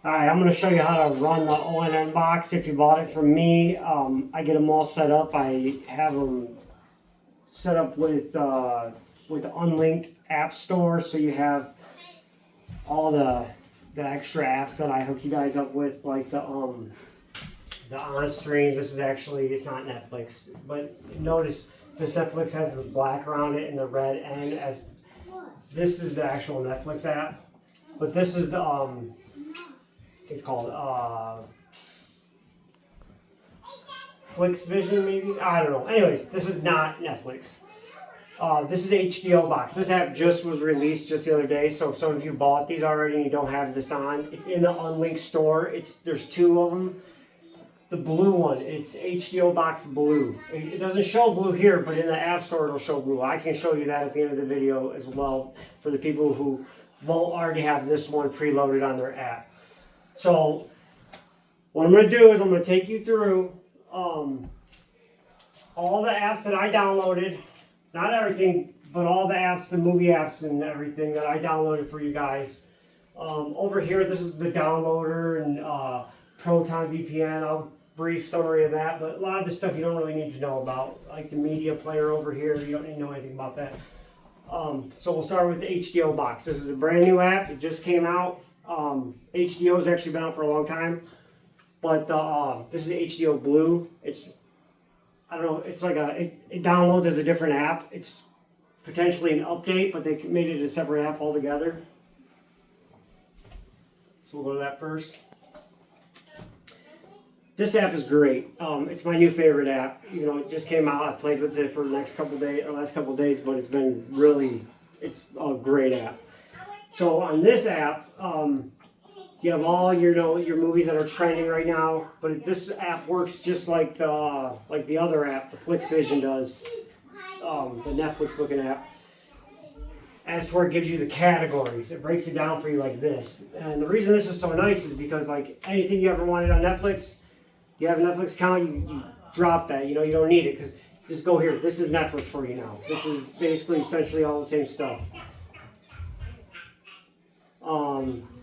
Alright, I'm going to show you how to run the ONN box. If you bought it from me, I get them all set up. I have them set up with the unlinked app store, so you have all the extra apps that I hook you guys up with, like the on stream. This is actually, it's not Netflix, but notice this Netflix has the black around it and the red end. As this is the actual Netflix app, but this is it's called Flix Vision, maybe? I don't know. Anyways, this is not Netflix. This is HDO box. This app just was released just the other day, so if some of you bought these already and you don't have this on, it's in the unlinked store. There's two of them. The blue one, it's HDO box blue. It doesn't show blue here, but in the app store it'll show blue. I can show you that at the end of the video as well for the people who won't already have this one preloaded on their app. So what I'm going to do is I'm going to take you through all the apps that I downloaded. Not everything, but all the apps, the movie apps and everything that I downloaded for you guys. Over here, this is the downloader and Proton VPN. Brief summary of that, but a lot of the stuff you don't really need to know about. Like the media player over here, you don't need to know anything about that. So we'll start with the HDO box. This is a brand new app. It just came out. HDO has actually been out for a long time, but this is HDO Blue. I don't know, it's like it downloads as a different app. It's potentially an update, but they made it a separate app altogether. So we'll go to that first. This app is great. It's my new favorite app. You know, it just came out. I played with it for the last couple of days, but it's been it's a great app. So on this app, you have all your movies that are trending right now. But this app works just like the other app, the Flix Vision does, the Netflix looking app. As to where it gives you the categories, it breaks it down for you like this. And the reason this is so nice is because like anything you ever wanted on Netflix, you have a Netflix account, you drop that. You don't need it because just go here. This is Netflix for you now. This is basically essentially all the same stuff.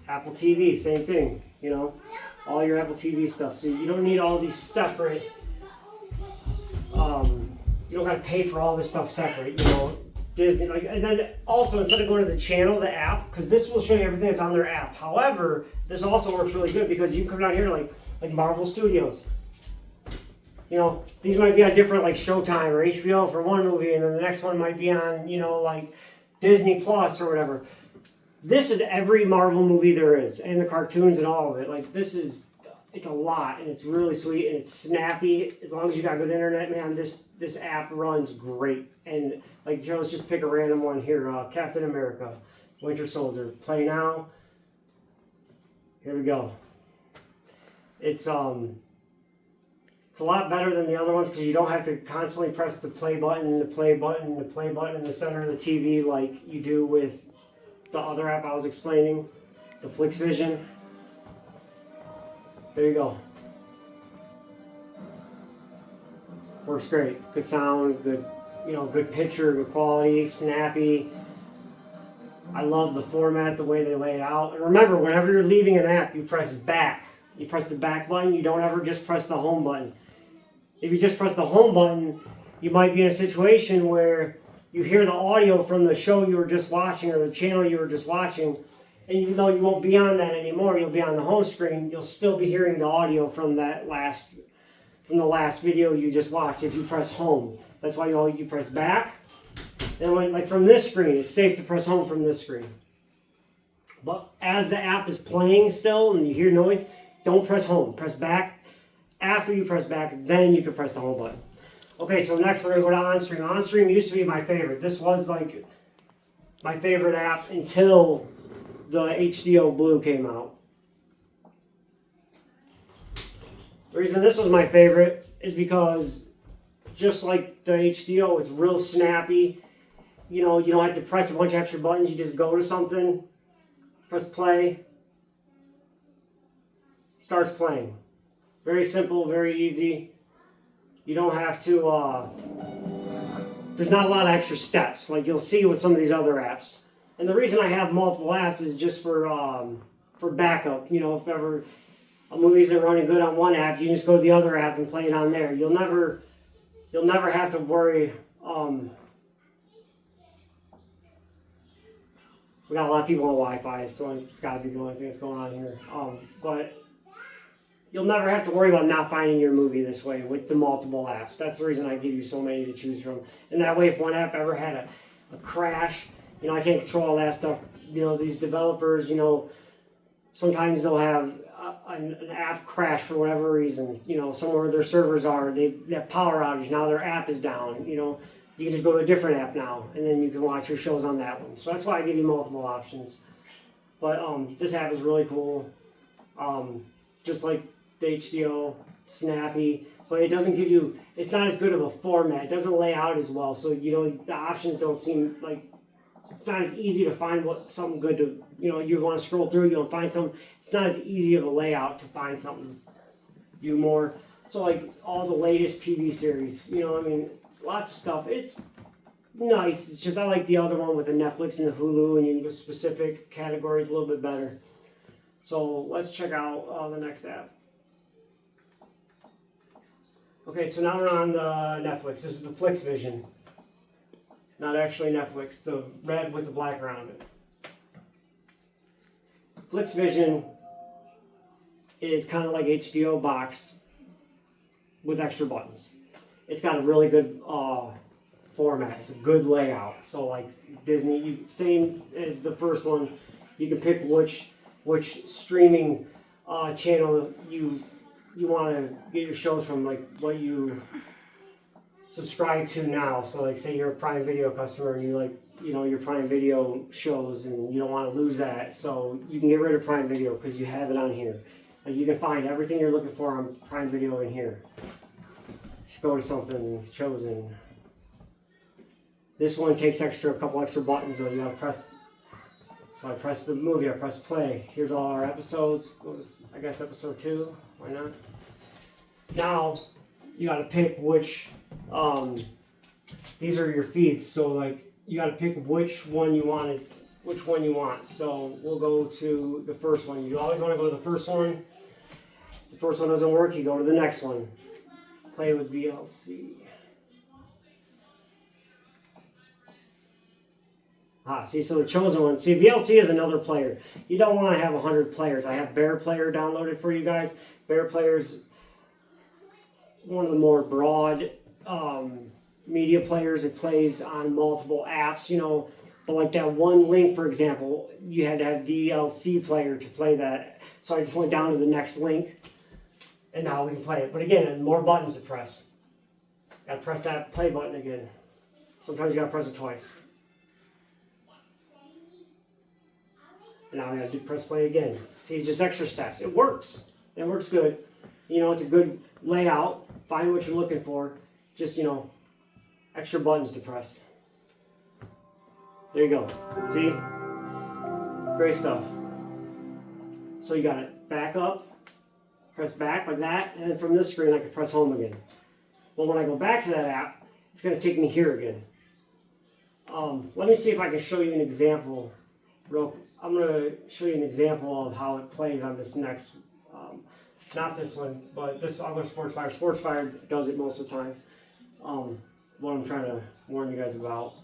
Apple TV, same thing. All your Apple TV stuff. So you don't need all these separate. You don't got to pay for all this stuff separate. Disney, and then also instead of going to the channel, the app, because this will show you everything that's on their app. However, this also works really good because you can come down here like Marvel Studios. These might be on different like Showtime or HBO for one movie, and then the next one might be on like Disney Plus or whatever. This is every Marvel movie there is, and the cartoons and all of it. Like it's a lot, and it's really sweet, and it's snappy. As long as you got good internet, man, this app runs great. And like here, let's just pick a random one here. Captain America, Winter Soldier. Play now. Here we go. It's a lot better than the other ones because you don't have to constantly press the play button, the play button, the play button in the center of the TV like you do with the other app I was explaining, the Flix Vision. There you go. Works great. Good sound, good, good picture, good quality, snappy. I love the format, the way they lay it out. And remember, whenever you're leaving an app, you press back. You press the back button. You don't ever just press the home button. If you just press the home button, you might be in a situation where you hear the audio from the show you were just watching or the channel you were just watching, and even though you won't be on that anymore, you'll be on the home screen, you'll still be hearing the audio from the last video you just watched if you press home. That's why you press back. And like from this screen, it's safe to press home from this screen. But as the app is playing still and you hear noise, don't press home. Press back. After you press back, then you can press the home button. Okay, so next we're going to go to OnStream. OnStream used to be my favorite. This was like my favorite app until the HDO Blue came out. The reason this was my favorite is because just like the HDO, it's real snappy. You don't have to press a bunch of extra buttons. You just go to something, press play, starts playing. Very simple, very easy. You don't have to, there's not a lot of extra steps like you'll see with some of these other apps. And the reason I have multiple apps is just for for backup. You know, if ever a movie isn't running good on one app, you can just go to the other app and play it on there. You'll never have to worry. We got a lot of people on Wi-Fi, so it's got to be the only thing that's going on here. But you'll never have to worry about not finding your movie this way with the multiple apps. That's the reason I give you so many to choose from. And that way, if one app ever had a crash, you know, I can't control all that stuff. You know, these developers, you know, sometimes they'll have an app crash for whatever reason. You know, somewhere their servers are, they have power outage, now their app is down, you know. You can just go to a different app now, and then you can watch your shows on that one. So that's why I give you multiple options. But this app is really cool. Just like the HDO, snappy, but it doesn't give you, it's not as good of a format. It doesn't lay out as well. So, you know, the options don't seem like, it's not as easy to find something good to, you know, you want to scroll through, you don't find something. It's not as easy of a layout to find something you more. So like all the latest TV series, you know, I mean, lots of stuff. It's nice. It's just I like the other one with the Netflix and the Hulu, and you can go specific categories a little bit better. So let's check out the next app. Okay, so now we're on the Netflix. This is the FlixVision. Not actually Netflix, the red with the black around it. FlixVision is kind of like HBO Box with extra buttons. It's got a really good format. It's a good layout. So like Disney, same as the first one, you can pick which streaming channel you want to get your shows from, like what you subscribe to now. So like say you're a Prime Video customer and you like, you know, your Prime Video shows and you don't want to lose that. So you can get rid of Prime Video because you have it on here. Like you can find everything you're looking for on Prime Video in here. Just go to something chosen. This one takes a couple extra buttons though. You gotta press. So I press the movie, I press play. Here's all our episodes. Go to, I guess, episode 2. Why not? Now you gotta pick which. These are your feeds. So like you gotta pick which one you want. So we'll go to the first one. You always want to go to the first one. If the first one doesn't work, you go to the next one. Play with VLC. See, so the chosen one. See, VLC is another player. You don't want to have 100 players. I have Bear Player downloaded for you guys. Bear Player's one of the more broad media players. It plays on multiple apps, you know. But like that one link, for example, you had to have VLC Player to play that. So I just went down to the next link. And now we can play it. But again, more buttons to press. Gotta press that play button again. Sometimes you gotta press it twice. And now I gotta press play again. See, it's just extra steps. It works. It works good. You know, it's a good layout. Find what you're looking for. Just, you know, extra buttons to press. There you go. See? Great stuff. So you got it. Back up. Press back like that, and then from this screen I can press home again. Well, when I go back to that app, it's going to take me here again. Let me see if I can show you an example. I'm going to show you an example of how it plays on this next, not this one, but this. I'll go to SportsFire. SportsFire does it most of the time. What I'm trying to warn you guys about.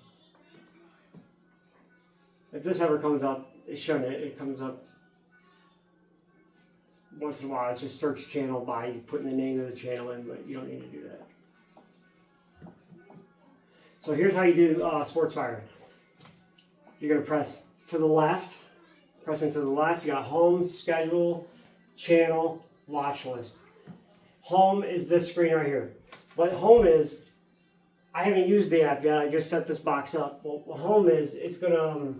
If this ever comes up, it shouldn't. It comes up once in a while. It's just search channel by putting the name of the channel in, but you don't need to do that. So here's how you do SportsFire. You're going to press to the left. Pressing to the left, you got home, schedule, channel, watch list. Home is this screen right here. What home is, I haven't used the app yet. I just set this box up. Well, what home is, it's gonna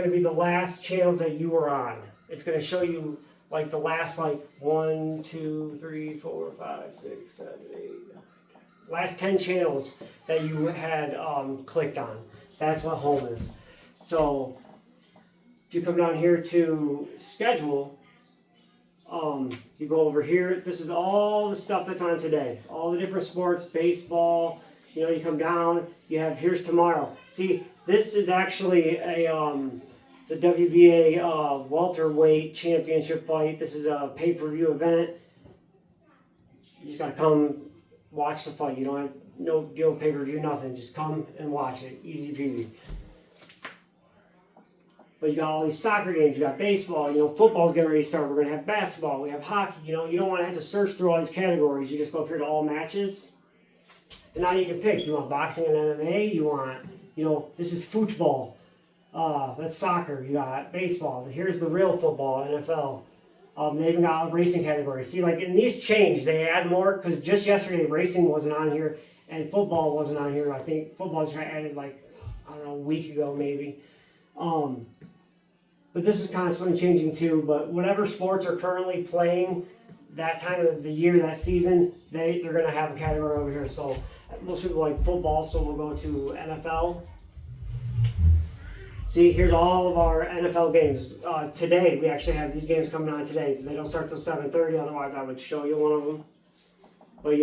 be the last channels that you were on. It's gonna show you like the last 1, 2, 3, 4, 5, 6, 7, 8, last 10 channels that you had clicked on. That's what home is. So if you come down here to schedule, you go over here. This is all the stuff that's on today. All the different sports, baseball. You know, you come down. You have here's tomorrow. See, this is actually a the WBA welterweight championship fight. This is a pay-per-view event. You just gotta come watch the fight. You don't have no deal with pay-per-view, nothing. Just come and watch it. Easy peasy. But you got all these soccer games, you got baseball, football's getting ready to start. We're gonna have basketball, we have hockey, you don't want to have to search through all these categories. You just go up here to all matches. And now you can pick. You want boxing and MMA, you want, this is football. That's soccer. You got baseball. Here's the real football, NFL. They even got racing categories. See, like, in these change, they add more, because just yesterday racing wasn't on here and football wasn't on here. I think football just got added a week ago maybe. But this is constantly changing too. But whatever sports are currently playing that time of the year, that season, they're going to have a category over here. So most people like football, so we'll go to NFL. See, here's all of our NFL games. Today, we actually have these games coming on today. They don't start till 7:30, otherwise I would show you one of them. But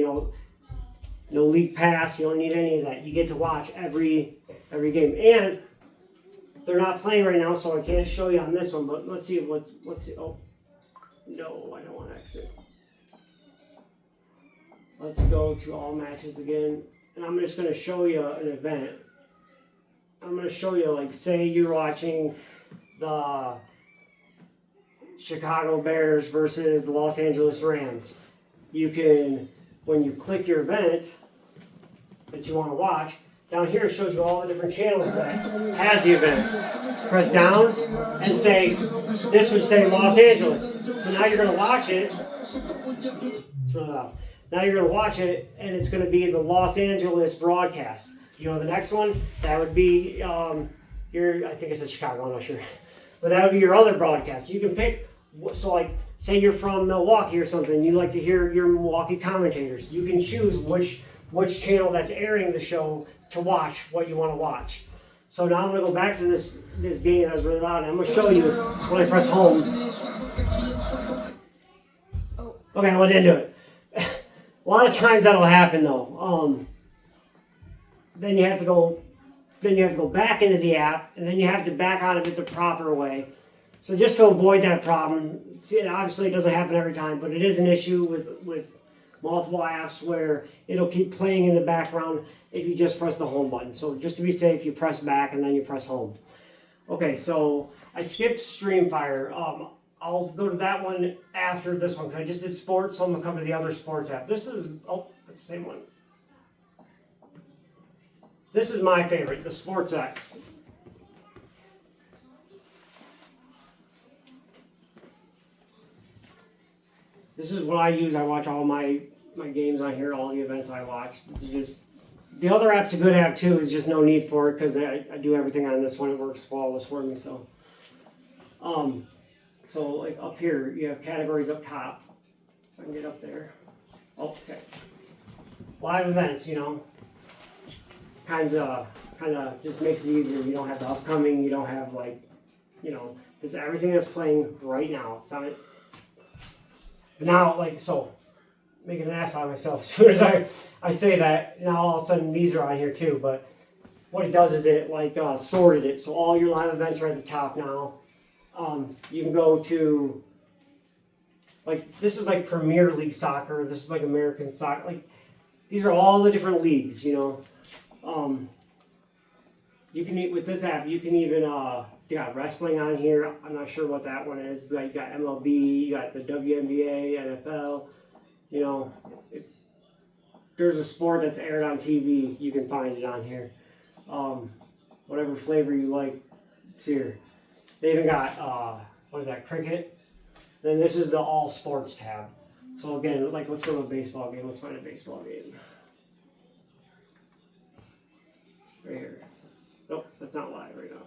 no league pass, you don't need any of that. You get to watch every game. And they're not playing right now, so I can't show you on this one, but let's see let's see. Oh, no, I don't want to exit. Let's go to all matches again. And I'm just going to show you an event. I'm going to show you, like, say you're watching the Chicago Bears versus the Los Angeles Rams. You can, when you click your event that you want to watch, down here it shows you all the different channels that has the event. Press down and say, this would say Los Angeles. So now you're going to watch it. It's really loud. Now you're going to watch it, and it's going to be the Los Angeles broadcast. The next one, that would be I think it said Chicago, I'm not sure. But that would be your other broadcast. You can pick, so like, say you're from Milwaukee or something, you like to hear your Milwaukee commentators. You can choose which channel that's airing the show to watch what you want to watch. So now I'm going to go back to this game that was really loud, and I'm going to show you when I press home. Okay, I went into it. A lot of times that'll happen though. Then you have to go back into the app, and then you have to back out of it the proper way. So just to avoid that problem, obviously it doesn't happen every time, but it is an issue with multiple apps where it'll keep playing in the background if you just press the home button. So just to be safe, you press back and then you press home. Okay, so I skipped Streamfire. I'll go to that one after this one because I just did sports, so I'm gonna come to the other sports app. This is that's the same one. This is my favorite, the Sports X. This is what I use. I watch all my games on here, all the events I watch. The other app's a good app too. There's just no need for it because I do everything on this one. It works flawless for me. So like up here, you have categories up top. If I can get up there. Okay. Live events, kind of just makes it easier. You don't have the upcoming. You don't have this everything that's playing right now. It's on it. But now, making an ass out of myself. As soon as I say that, now all of a sudden these are on here too. But what it does is it sorted it. So all your live events are at the top now. You can go to this is like Premier League soccer. This is like American soccer. These are all the different leagues. You can with this app. You can even you got wrestling on here. I'm not sure what that one is. But you got MLB. You got the WNBA, NFL. If there's a sport that's aired on TV, you can find it on here. Whatever flavor you like, it's here. They even got what is that? Cricket. Then this is the all sports tab. So again, let's go to a baseball game. Let's find a baseball game. Right here. Nope, that's not live right now.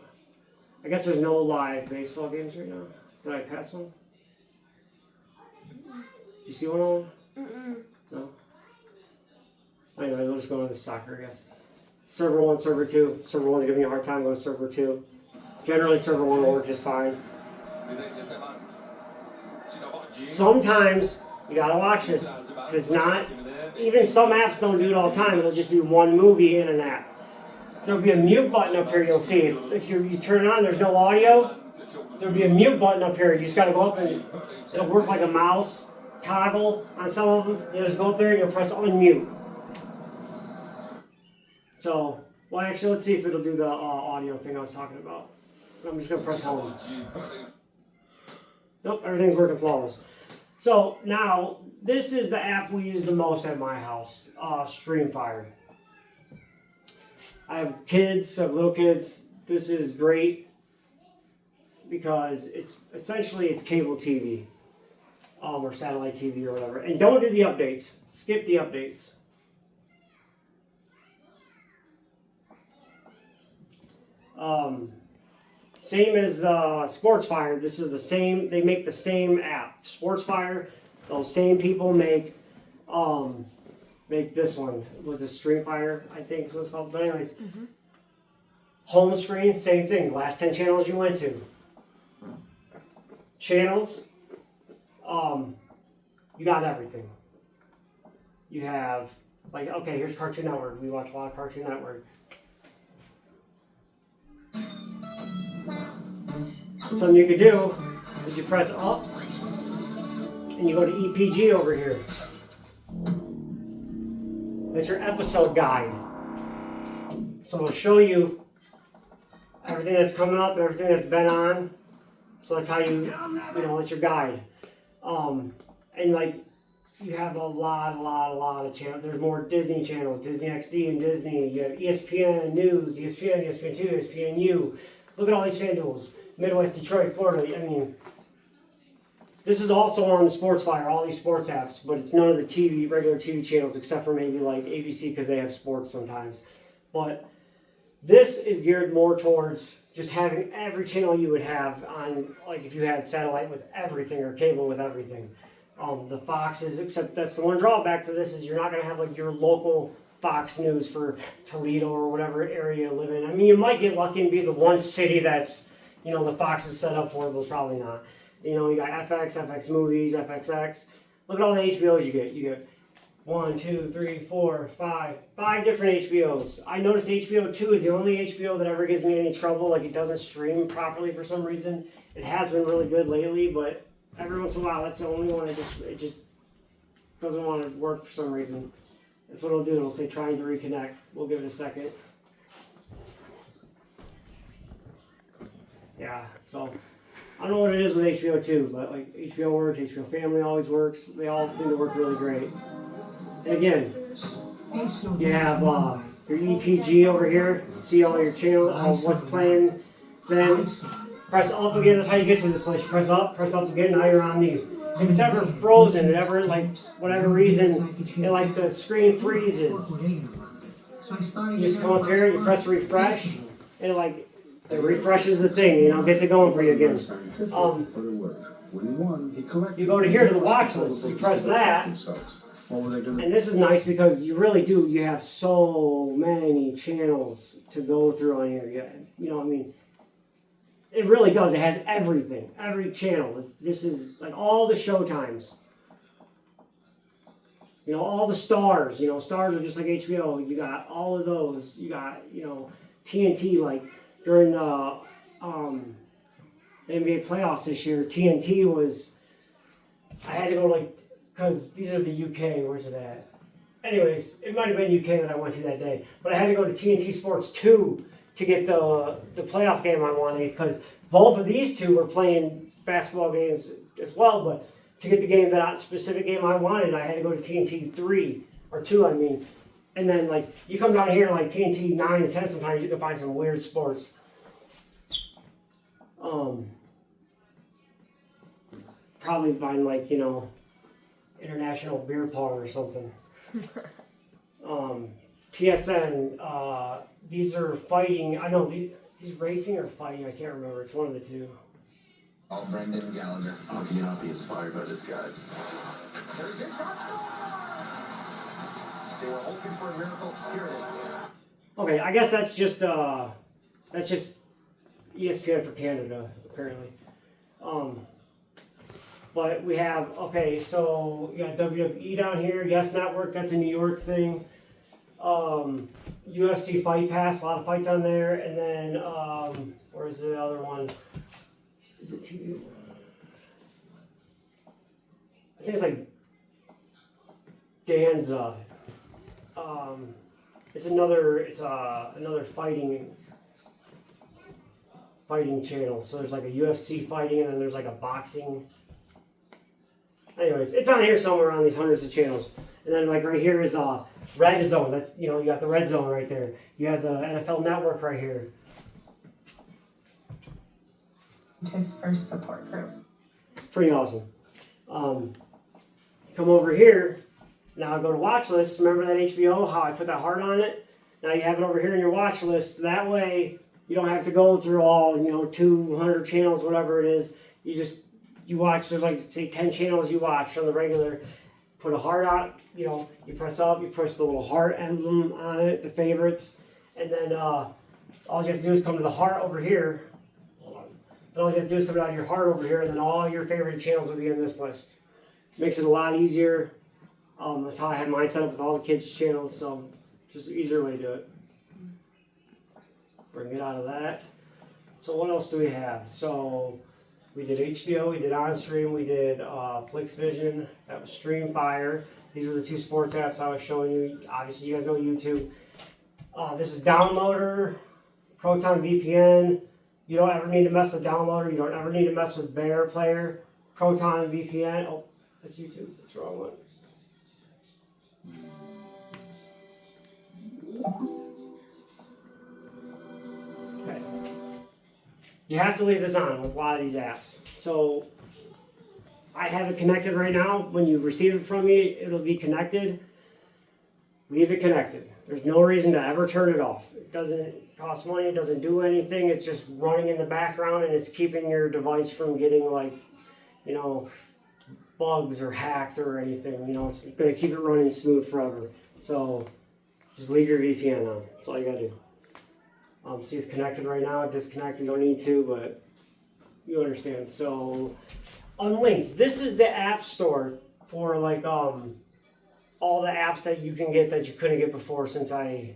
I guess there's no live baseball games right now. Did I pass one? Did you see one of them? No? Anyway, we'll just go to the soccer, I guess. Server 1, server 2. Server 1's giving you a hard time, go to server 2. Generally, server 1 will work just fine. Sometimes, you gotta watch this. It's not, even some apps don't do it all the time. It'll just be one movie in an app. There'll be a mute button up here, you'll see. If you turn it on, there's no audio. there'll be a mute button up here. You just got to go up and it'll work like a mouse toggle on some of them. You just go up there and you'll press unmute. So, well, actually, let's see if it'll do the audio thing I was talking about. I'm just going to press home. Nope, everything's working flawless. So, now, this is the app we use the most at my house, Streamfire. I have kids, I have little kids. This is great because it's essentially cable TV or satellite TV or whatever. And don't do the updates. Skip the updates. Same as SportsFire. This is the same. They make the same app. SportsFire. Those same people make this one. Was it Streamfire? I think is what it's called. But anyways, home screen, same thing. Last 10 channels you went to. Channels. You got everything. You have like okay. Here's Cartoon Network. We watch a lot of Cartoon Network. Something you could do is you press up and you go to EPG over here. That's your episode guide. So it'll show you everything that's coming up and everything that's been on. So that's how you know, that's your guide. And like you have a lot of channels. There's more Disney channels, Disney XD and Disney. You have ESPN News, ESPN, ESPN2, ESPNU. Look at all these FanDuels. Midwest, Detroit, Florida. I mean, this is also on the SportsFire, all these sports apps, but it's none of the regular TV channels except for maybe like ABC because they have sports sometimes. But this is geared more towards just having every channel you would have on, like if you had satellite with everything or cable with everything. The Foxes, except that's the one drawback to this is you're not going to have like your local Fox News for Toledo or whatever area you live in. I mean, you might get lucky and be the one city that's, you know, the Fox is set up for, but probably not. You know, you got FX, FX Movies, FXX. Look at all the HBOs you get. You get 1, 2, 3, 4, 5 different HBOs. I noticed HBO 2 is the only HBO that ever gives me any trouble. Like, it doesn't stream properly for some reason. It has been really good lately, but every once in a while, that's the only one it just doesn't want to work for some reason. That's what it'll do. It'll say trying to reconnect. We'll give it a second. Yeah, so I don't know what it is with HBO 2, but like HBO works, HBO Family always works. They all seem to work really great. And again, you have your EPG over here. See all your channels, what's playing. Then press up again. That's how you get to this place. You press up again. Now you're on these. If it's ever frozen, like whatever reason, it like the screen freezes. You just come up here, you press refresh, and it refreshes the thing, you know, gets it going for you again. You go to here to the watch list, you press that, and this is nice because you really do, you have so many channels to go through on here. You know, I mean, it really does. It has everything, every channel. This is like all the showtimes. You know, all the stars. You know, stars are just like HBO. You got all of those. You got, you know, TNT. Like during the NBA playoffs this year, TNT was. I had to go like, because these are the UK. Where's it at? Anyways, it might have been UK that I went to that day, but I had to go to TNT Sports 2 to get the playoff game I wanted, because both of these two were playing basketball games as well, but to get the game specific game I wanted, I had to go to TNT 3, or 2 I mean, and then like, you come down here like TNT 9 and 10 sometimes, you can find some weird sports. Probably find like, you know, international beer pong or something. TSN, these are fighting. I know these racing or fighting. I can't remember. It's one of the two. Oh, Brendan Gallagher. How can you not be inspired by this guy? They were hoping for a miracle. Here it is. Okay, I guess that's just ESPN for Canada apparently. But we have so you got WWE down here. Yes Network. That's a New York thing. UFC Fight Pass, a lot of fights on there, and then where's the other one? Is it TV? I think it's like Danza. It's another fighting channel. So there's like a UFC fighting, and then there's like a boxing. Anyways, it's on here somewhere on these hundreds of channels. And then like right here is Red Zone. That's, you got the Red Zone right there. You have the NFL Network right here. His first support group. Pretty awesome. Come over here. Now go to watch list. Remember that HBO, how I put that heart on it? Now you have it over here in your watch list. That way you don't have to go through all, 200 channels, whatever it is. You watch, there's like, say 10 channels you watch on the regular. Put a heart on, you press up, you push the little heart emblem on it, the favorites. And then all you have to do is come to the heart over here. And all you have to do is come down to your heart over here, and then all your favorite channels will be in this list. Makes it a lot easier. That's how I had mine set up with all the kids' channels, so just an easier way to do it. Bring it out of that. So what else do we have? So we did HBO, we did OnStream, we did FlixVision, that was StreamFire. These were the two sports apps I was showing you. Obviously, you guys know YouTube. This is Downloader, Proton VPN. You don't ever need to mess with Downloader. You don't ever need to mess with Bear Player, Proton VPN. Oh, that's YouTube. That's the wrong one. Okay. You have to leave this on with a lot of these apps. So I have it connected right now. When you receive it from me, it'll be connected. Leave it connected. There's no reason to ever turn it off. It doesn't cost money. It doesn't do anything. It's just running in the background, and it's keeping your device from getting bugs or hacked or anything. It's going to keep it running smooth forever. So just leave your VPN on. That's all you got to do. See, it's connected right now. Disconnect. You don't need to, but you understand. So unlinked. This is the app store for all the apps that you can get that you couldn't get before, since I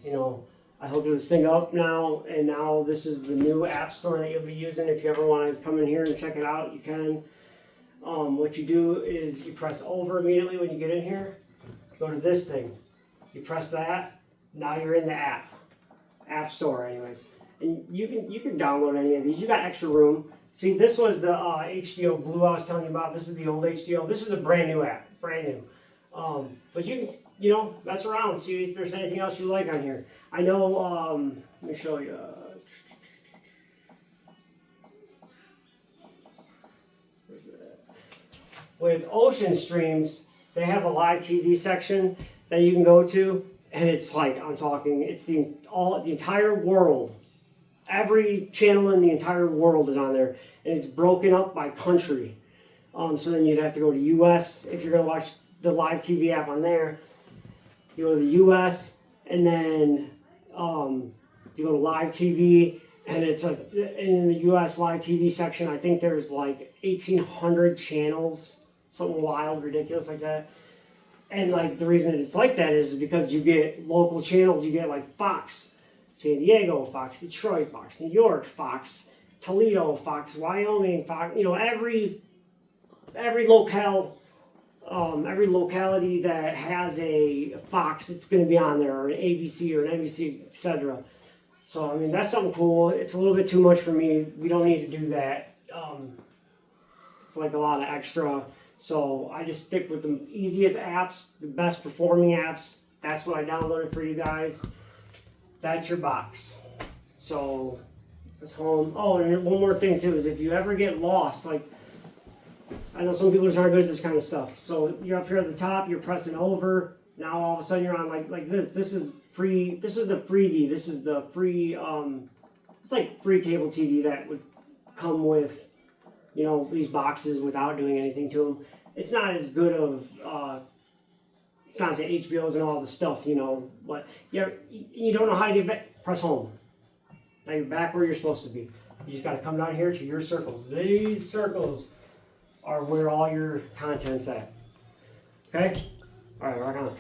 hooked this thing up now, and now this is the new app store that you'll be using. If you ever want to come in here and check it out, you can. What you do is you press over immediately when you get in here. Go to this thing. You press that. Now you're in the app store, anyways. And you can download any of these. You got extra room. See, this was the HDO Blue I was telling you about. This is the old HDO. This is a brand new app, brand new. But you can, mess around, see if there's anything else you like on here. I know, let me show you. With Ocean Streams, they have a live TV section that you can go to, and it's like, it's the entire world. Every channel in the entire world is on there, and it's broken up by country. So then you'd have to go to US if you're gonna watch the live TV app on there. You go to the US, and then you go to live TV, and it's in the US live TV section, I think there's like 1,800 channels, something wild, ridiculous like that. And the reason it's like that is because you get local channels. You get like Fox San Diego, Fox Detroit, Fox New York, Fox Toledo, Fox Wyoming, Fox, every locale. Every locality that has a Fox, it's going to be on there, or an ABC or an NBC, etc. So, that's something cool. It's a little bit too much for me. We don't need to do that. It's like a lot of extra. So, I just stick with the easiest apps, the best performing apps. That's what I downloaded for you guys. That's your box. So, it's home. Oh, and one more thing too is if you ever get lost, I know some people just aren't good at this kind of stuff. So you're up here at the top, you're pressing over. Now all of a sudden you're on like this. This is free. This is the freebie. This is the free. It's like free cable TV that would come with, these boxes without doing anything to them. It's not as good of. It's not the HBOs and all the stuff, But you don't know how to get back. Press home. Now you're back where you're supposed to be. You just got to come down here to your circles. These circles are where all your content's at. Okay? All right, rock on.